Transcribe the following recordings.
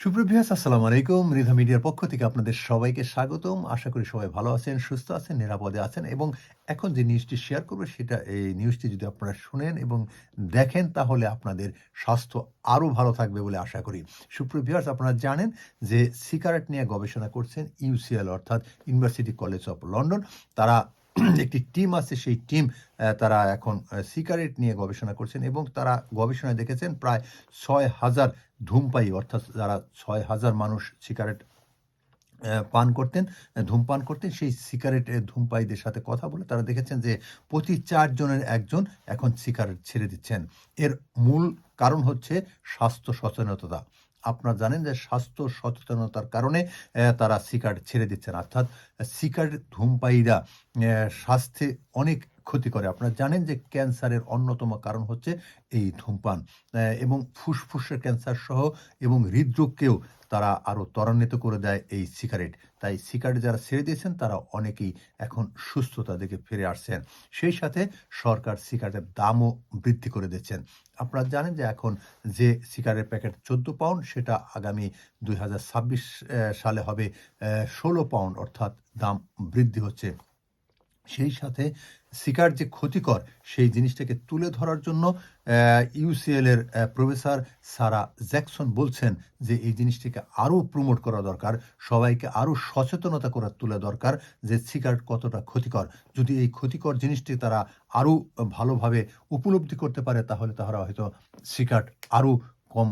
সুপ্রিয় ভিউয়ার্স, আসসালামু আলাইকুম। মৃধা মিডিয়ার পক্ষ থেকে আপনাদের সবাইকে স্বাগতম। আশা করি সবাই ভালো আছেন, সুস্থ আছেন, নিরাপদে আছেন এবং এখন যে নিউজটি শেয়ার করব সেটা এই নিউজটি যদি আপনারা শুনেন এবং দেখেন তাহলে আপনাদের স্বাস্থ্য আরো ভালো থাকবে বলে আশা করি। সুপ্রিয় ভিউয়ার্স, আপনারা জানেন যে সিগারেট নিয়ে গবেষণা করছেন ইউসিএল অর্থাৎ ইউনিভার্সিটি কলেজ অফ লন্ডন। তারা একটি টিম আছে, সেই টিম তারা এখন সিগারেট নিয়ে গবেষণা করছেন এবং তারা গবেষণায় দেখেছেন প্রায় ৬,০০০ ধূমপায়ী অর্থাৎ যারা ৬,০০০ মানুষ সিগারেট পান করতেন, ধূমপান করতেন। সেই সিগারেট ধূমপায়ীদের সাথে কথা বলে তারা দেখেছেন যে প্রতি ৪ জনের ১ জন এখন সিগারেট ছেড়ে দিচ্ছেন। এর মূল কারণ হচ্ছে স্বাস্থ্য সচেতনতা। আপনারা জানেন যে স্বাস্থ্য সচেতনতার কারণে তারা সিগারেট ছেড়ে দিচ্ছেন। অর্থাৎ সিগারেট ধূমপায়ীরা স্বাস্থ্যে অনেক ক্ষতি করে। আপনারা জানেন যে ক্যান্সারের অন্যতম কারণ হচ্ছে এই ধূমপান এবং ফুসফুসের ক্যান্সার সহ এবং হৃদরোগকেও তারা আরো ত্বরান্বিত করে দেয় এই সিগারেট। তাই সিগারেট যারা ছেড়ে দিয়েছেন তারা অনেকেই এখন সুস্থতার দিকে ফিরে আসছেন। সেই সাথে সরকার সিগারেটের দামও বৃদ্ধি করে দিচ্ছেন। আপনারা জানেন যে এখন যে সিগারেটের প্যাকেট ১৪ পাউন্ড সেটা আগামী ২০২৬ সালে হবে ১৬ পাউন্ড, অর্থাৎ দাম বৃদ্ধি হচ্ছে। সেই সাথে সিগারেট যে ক্ষতিকর সেই জিনিসটাকে তুলে ধরার জন্য ইউসিএল এর প্রফেসর সারা জ্যাকসন বলছেন যে এই জিনিসটিকে আরো প্রমোট করা দরকার। সবাইকে আরো সচেতনতা করা তোলা দরকার যে সিগারেট কতটা ক্ষতিকর। যদি এই ক্ষতিকর জিনিসটি তারা আরো ভালোভাবে উপলব্ধি করতে পারে তাহলে তারা হয়তো সিগারেট আরো কম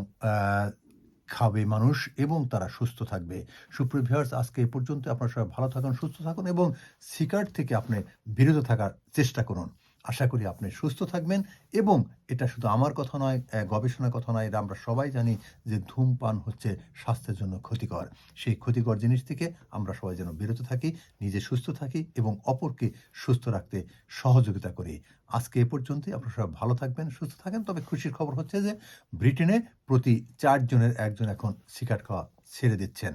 খাবে মানুষ এবং তারা সুস্থ থাকবে। সুপ্রিয় ভিউয়ার্স, আজকে এ পর্যন্ত। আপনারা সবাই ভালো থাকুন, সুস্থ থাকুন এবং সিগারেট থেকে আপনি বিরত থাকার চেষ্টা করুন। আশা করি আপনি সুস্থ থাকবেন এবং এটা শুধু আমার কথা নয়, গবেষণার কথা নয়, এটা আমরা সবাই জানি যে ধূমপান হচ্ছে স্বাস্থ্যের জন্য ক্ষতিকর। সেই ক্ষতিকর জিনিস থেকে আমরা সবাই যেন বিরত থাকি, নিজে সুস্থ থাকি এবং অপরকে সুস্থ রাখতে সহযোগিতা করি। আজকে এ পর্যন্তই। আপনারা সবাই ভালো থাকবেন, সুস্থ থাকেন। তবে খুশির খবর হচ্ছে যে ব্রিটেনে প্রতি ৪ জনের ১ জন এখন সিগারেট খাওয়া ছেড়ে দিচ্ছেন।